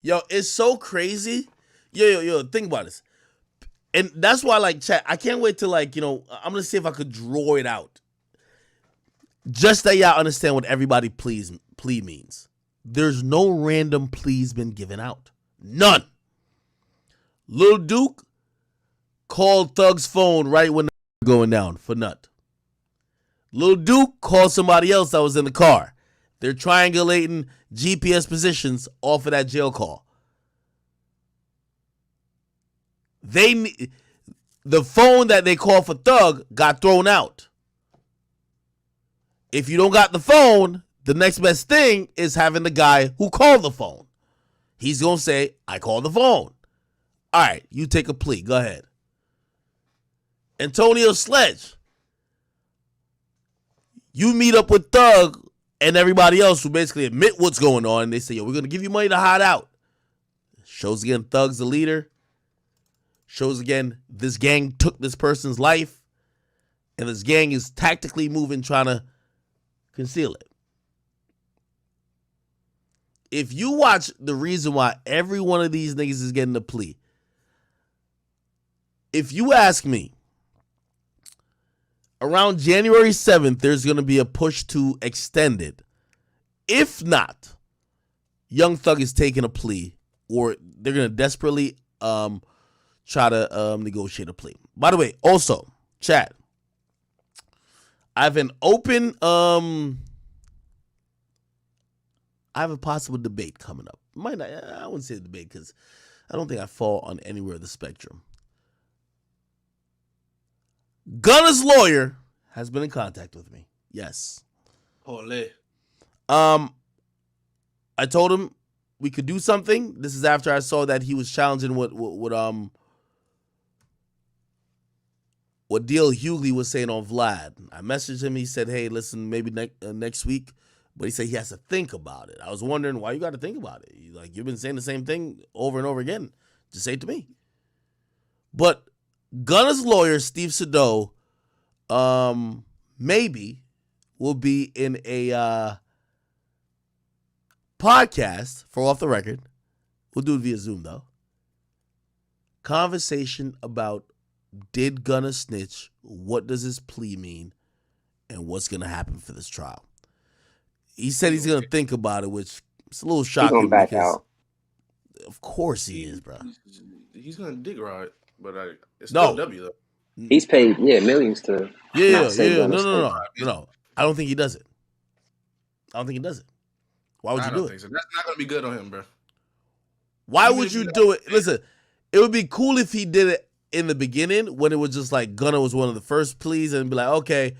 Yo, it's so crazy. Yo, think about this. And that's why, like, chat, I can't wait to, like, I'm going to see if I could draw it out. Just that y'all understand what everybody plea means. There's no random pleas been given out. None. Lil Duke called Thug's phone right when the going down for nut. Lil Duke called somebody else that was in the car. They're triangulating GPS positions off of that jail call. The phone that they called for Thug got thrown out. If you don't got the phone, the next best thing is having the guy who called the phone. He's going to say, I called the phone. All right, you take a plea. Go ahead. Antonio Sledge. You meet up with Thug and everybody else who basically admit what's going on. And they say, yo, we're going to give you money to hide out. Shows again, Thug's the leader. Shows again, this gang took this person's life. And this gang is tactically moving, trying to conceal it. If you watch the reason why every one of these niggas is getting a plea, if you ask me, around January 7th, there's going to be a push to extend it. If not, Young Thug is taking a plea, or they're going to desperately try to negotiate a plea. By the way, also, chat, I have an open, I have a possible debate coming up. Might not, I wouldn't say a debate because I don't think I fall on anywhere of the spectrum. Gunna's lawyer has been in contact with me. Yes. Holy. I told him we could do something. This is after I saw that he was challenging what Deal Hughley was saying on Vlad. I messaged him. He said, hey, listen, maybe next week. But he said he has to think about it. I was wondering why you got to think about it. You've been saying the same thing over and over again. Just say it to me. But Gunna's lawyer, Steve Sado, maybe will be in a podcast for Off the Record. We'll do it via Zoom, though. Conversation about, did Gunna snitch? What does his plea mean? And what's going to happen for this trial? He said he's going to think about it, which is a little shocking. He's going to back out. Of course he is, bro. He's going to dig right, but it's No. still a W, though. He's paid, millions to. Yeah. No. I don't think he does it. Why would you do it? Think so. That's not going to be good on him, bro. Why would you do it? Listen, it would be cool if he did it in the beginning when it was just like Gunna was one of the first pleas and be like, okay,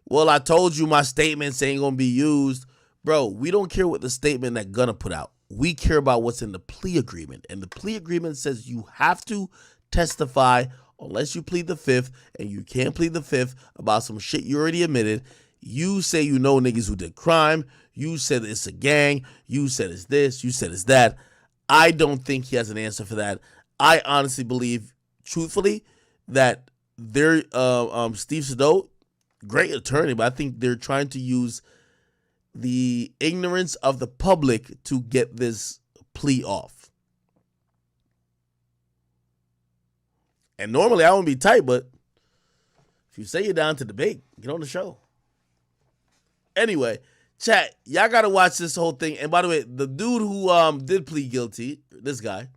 well, I told you my statements ain't going to be used. Bro, we don't care what the statement that Gunna put out. We care about what's in the plea agreement. And the plea agreement says you have to testify unless you plead the fifth, and you can't plead the fifth about some shit you already admitted. You say you know niggas who did crime. You said it's a gang. You said it's this. You said it's that. I don't think he has an answer for that. I honestly believe, truthfully, that they're Steve Sado, great attorney, but I think they're trying to use the ignorance of the public to get this plea off. And normally I wouldn't be tight, but if you say you're down to debate, get on the show. Anyway, chat, y'all gotta watch this whole thing. And by the way, the dude who did plead guilty, this guy,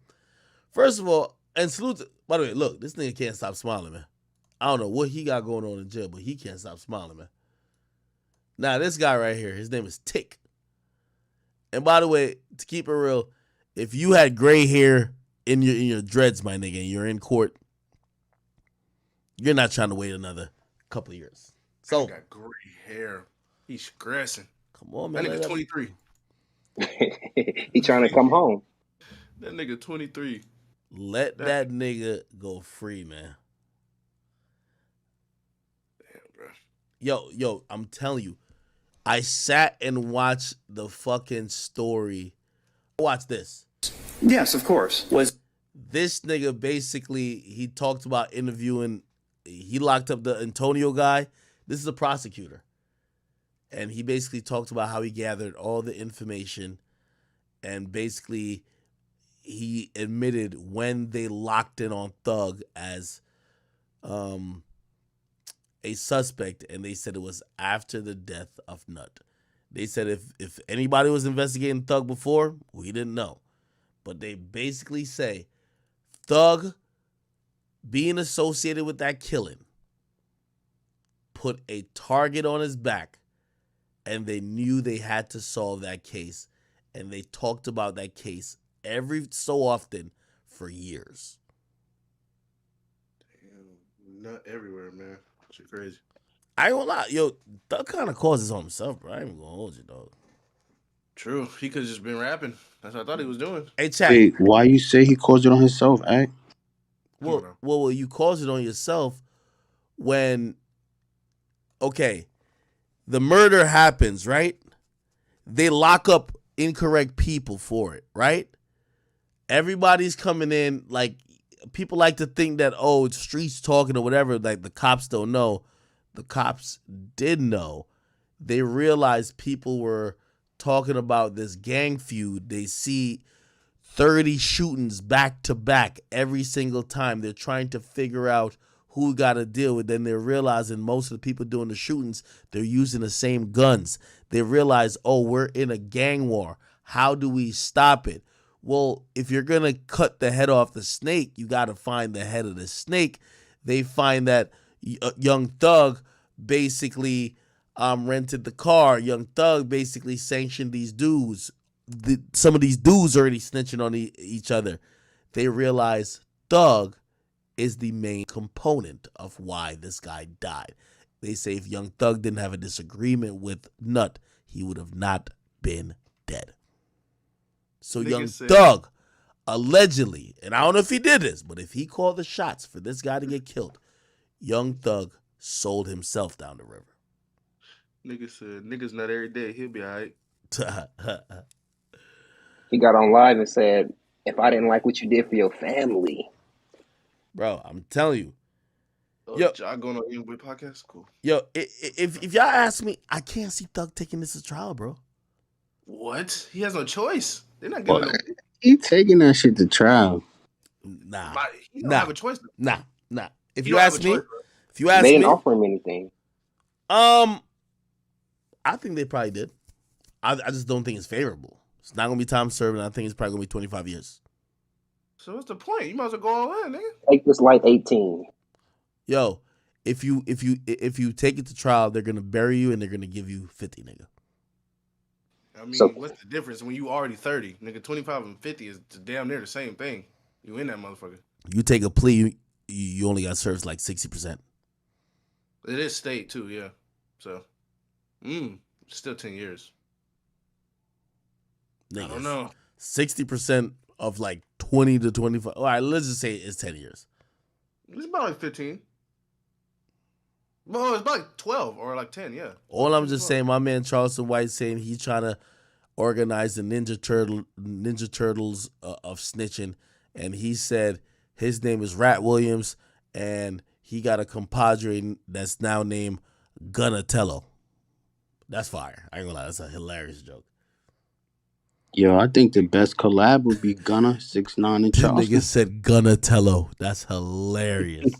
first of all, and salute. By the way, look, this nigga can't stop smiling, man. I don't know what he got going on in jail, but he can't stop smiling, man. Now, this guy right here, his name is Tick. And by the way, to keep it real, if you had gray hair in your dreads, my nigga, and you're in court, you're not trying to wait another couple of years. So, he got gray hair. He's stressing. Come on, man. That nigga 23. He trying to come home. That nigga 23. Let that nigga go free, man. Damn, bro. Yo, I'm telling you, I sat and watched the fucking story. Watch this. Yes, of course. This nigga basically, he talked about interviewing, he locked up the Antonio guy. This is a prosecutor. And he basically talked about how he gathered all the information, and basically he admitted when they locked in on Thug as a suspect, and they said it was after the death of Nut. They said if anybody was investigating Thug before, we didn't know. But they basically say Thug being associated with that killing put a target on his back, and they knew they had to solve that case, and they talked about that case every so often for years. Damn, not everywhere, man. Shit crazy. I ain't gonna lie, yo, Thug kind of caused this on himself, bro. I ain't even gonna hold you, dog. True. He could have just been rapping. That's what I thought he was doing. Hey, chat. Wait, why you say he caused it on himself, eh? Well, you caused it on yourself when, okay, the murder happens, right? They lock up incorrect people for it, right? Everybody's coming in, like, people like to think that, oh, it's streets talking or whatever, like the cops don't know. The cops did know. They realized people were talking about this gang feud. They see 30 shootings back to back every single time. They're trying to figure out who got to deal with. Then they're realizing most of the people doing the shootings, they're using the same guns. They realize, oh, we're in a gang war. How do we stop it? Well, if you're going to cut the head off the snake, you got to find the head of the snake. They find that Young Thug basically rented the car. Young Thug basically sanctioned these dudes. Some of these dudes already snitching on each other. They realize Thug is the main component of why this guy died. They say if Young Thug didn't have a disagreement with Nut, he would have not been dead. So Young Thug, allegedly, and I don't know if he did this, but if he called the shots for this guy to get killed, Young Thug sold himself down the river. Nigga said, niggas not every day. He'll be all right. He got on live and said, if I didn't like what you did for your family. Bro, I'm telling you. Oh, Yo, y'all going on with podcast? Cool. Yo, if y'all ask me, I can't see Thug taking this to trial, bro. What? He has no choice. They're not giving him. He taking that shit to trial. Nah. He don't have a choice. Nah. If He you don't have ask a me, choice, bro. if you ask They me, didn't offer him anything. I think they probably did. I just don't think it's favorable. It's not gonna be time served, and I think it's probably gonna be 25 years. So what's the point? You might as well go all in, nigga. Take this like 18. Yo, if you take it to trial, they're gonna bury you and they're gonna give you 50, nigga. I mean, So- what's the difference when you already 30? Nigga, 25 and 50 is damn near the same thing. You in that motherfucker. You take a plea, you only got served like 60%. It is state too, yeah. So, still 10 years. Niggas. I don't know. 60% of like 20 to 25. All right, let's just say it's 10 years. It's about like 15. Well, it's about like 12 or like 10, yeah. All I'm just saying, my man Charleston White saying he's trying to organize the Ninja Turtles of snitching, and he said his name is Rat Williams, and he got a compadre that's now named Gunna. That's fire. I ain't gonna lie, that's a hilarious joke. Yo, I think the best collab would be Gunna, 6ix9ine, and The Charleston. nigga said Gunna. That's hilarious.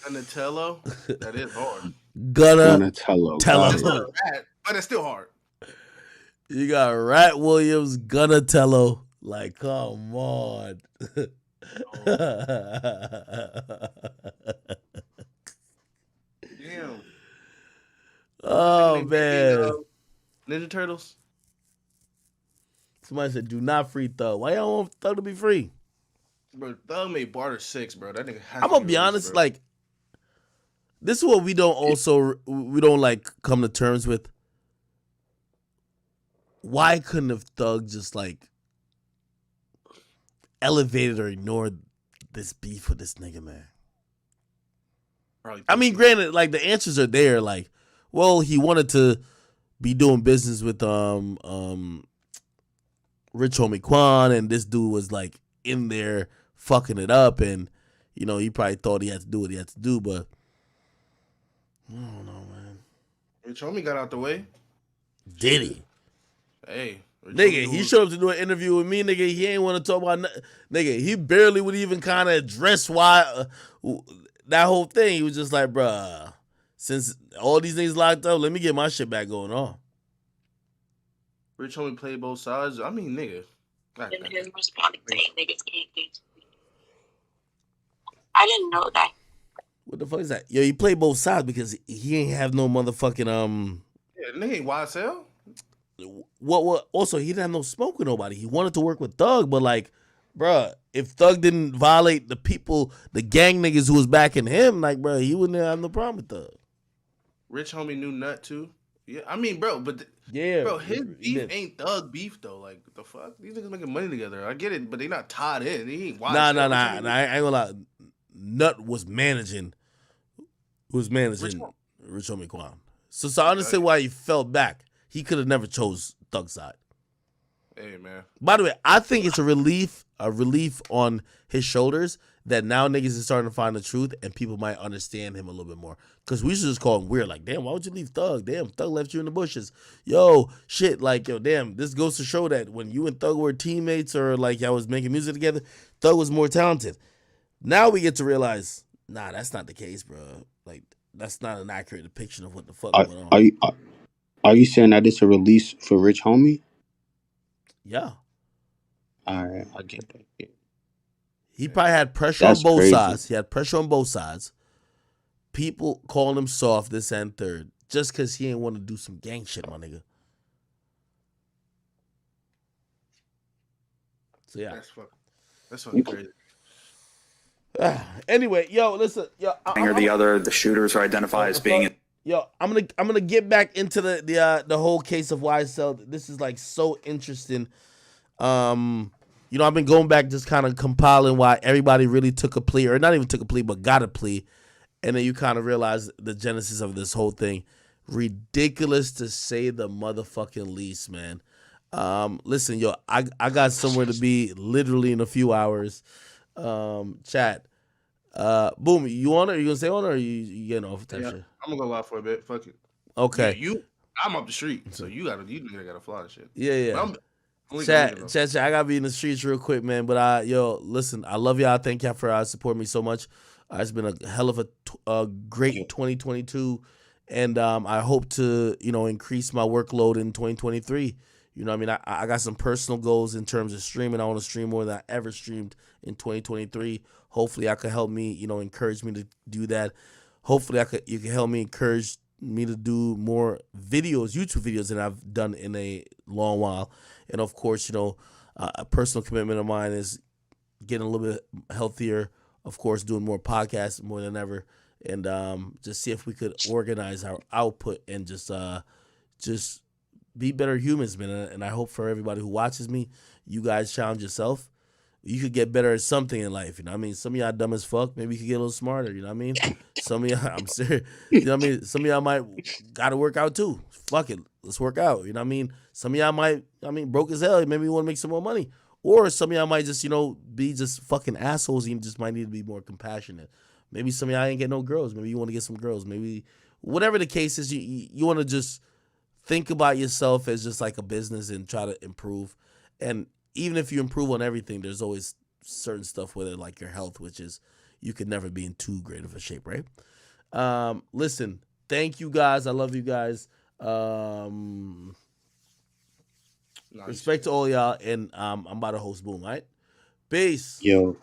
Donatello, that is hard. Gunna. Tello. It's not a rat, but it's still hard. You got Rat Williams, Gunna. Like, come on. Damn. Oh, man. Ninja Turtles? Somebody said, do not free Thug. Why y'all want Thug to be free? Bro, Thug made Barter 6, bro. That nigga has I'm gonna be honest, like, this is what we don't like come to terms with. Why couldn't have Thug just like elevated or ignored this beef with this nigga, man? I mean, granted, like the answers are there. Like, well, he wanted to be doing business with Rich Homie Quan, and this dude was like in there fucking it up, and you know he probably thought he had to do what he had to do, but I don't know, man. Rich Homie got out the way. Did he? Hey, Nigga, he showed up to do an interview with me, nigga. He ain't want to talk about nothing. Nigga, he barely would even kind of address why that whole thing. He was just like, bruh, since all these niggas locked up, let me get my shit back going on. Rich homie played both sides. I mean, nigga. And his responding saying niggas can't get. I didn't know that. What the fuck is that? Yo, he played both sides because he ain't have no motherfucking Yeah, nigga ain't YSL. What? Also, he didn't have no smoke with nobody. He wanted to work with Thug, but like, bruh, if Thug didn't violate the people, the gang niggas who was backing him, like, bruh, he wouldn't have no problem with Thug. Rich homie knew Nut too. Yeah, I mean, bro, but Yeah, bro, his beef ain't Thug beef though. Like, what the fuck? These niggas making money together. I get it, but they not tied in. He ain't YSL. Nah. I ain't gonna lie. Nut was managing. Rich Homie Quan. So I understand why he fell back. He could have never chose Thug's side. Hey man. By the way, I think it's a relief on his shoulders that now niggas is starting to find the truth and people might understand him a little bit more. Because we should just call him weird. Like, damn, why would you leave Thug? Damn, Thug left you in the bushes. Yo, shit, like, yo, damn, this goes to show that when you and Thug were teammates or like y'all was making music together, Thug was more talented. Now we get to realize, nah, that's not the case, bro. Like, that's not an accurate depiction of what the fuck going on. Are you saying that it's a release for Rich Homie? Yeah. All right, I get that. Yeah. He probably had pressure on both sides. He had pressure on both sides. People calling him soft, this and third, just because he ain't want to do some gang shit, my nigga. So yeah, that's fucking crazy. Anyway, yo, listen, yo, the shooters are identified as being. Yo, I'm gonna get back into the whole case of YSL. This is like so interesting. You know, I've been going back just kind of compiling why everybody really took a plea, or not even took a plea, but got a plea, and then you kind of realize the genesis of this whole thing. Ridiculous to say the motherfucking least, man. Listen, yo, I got somewhere to be literally in a few hours. Chat. Boom, you on it? Are you gonna stay on it, or you getting off that shit? I'm gonna go out for a bit. Fuck it. Okay. Yeah, I'm up the street, so you gotta fly and shit. Yeah. Chat, I gotta be in the streets real quick, man. But listen, I love y'all. Thank y'all for supporting me so much. It's been a hell of a great 2022, and I hope to increase my workload in 2023. You know what I mean? I got some personal goals in terms of streaming. I want to stream more than I ever streamed in 2023. Hopefully, I could help me, encourage me to do that. Hopefully, you can help me encourage me to do more videos, YouTube videos than I've done in a long while. And of course, a personal commitment of mine is getting a little bit healthier. Of course, doing more podcasts more than ever, and just see if we could organize our output and just be better humans, man. And I hope for everybody who watches me, you guys challenge yourself. You could get better at something in life, you know what I mean? Some of y'all dumb as fuck. Maybe you could get a little smarter, you know what I mean? Some of y'all, I'm serious, you know what I mean? Some of y'all might gotta work out too. Fuck it, let's work out, you know what I mean? Some of y'all might, broke as hell, maybe you want to make some more money. Or some of y'all might just, be just fucking assholes and you just might need to be more compassionate. Maybe some of y'all ain't get no girls. Maybe you want to get some girls. Maybe, whatever the case is, you want to just think about yourself as just like a business and try to improve. And even if you improve on everything, there's always certain stuff with it, like your health, which is you could never be in too great of a shape, right? Listen, thank you guys. I love you guys. Respect to all y'all, and I'm about to host Boom, right? Peace. Yo.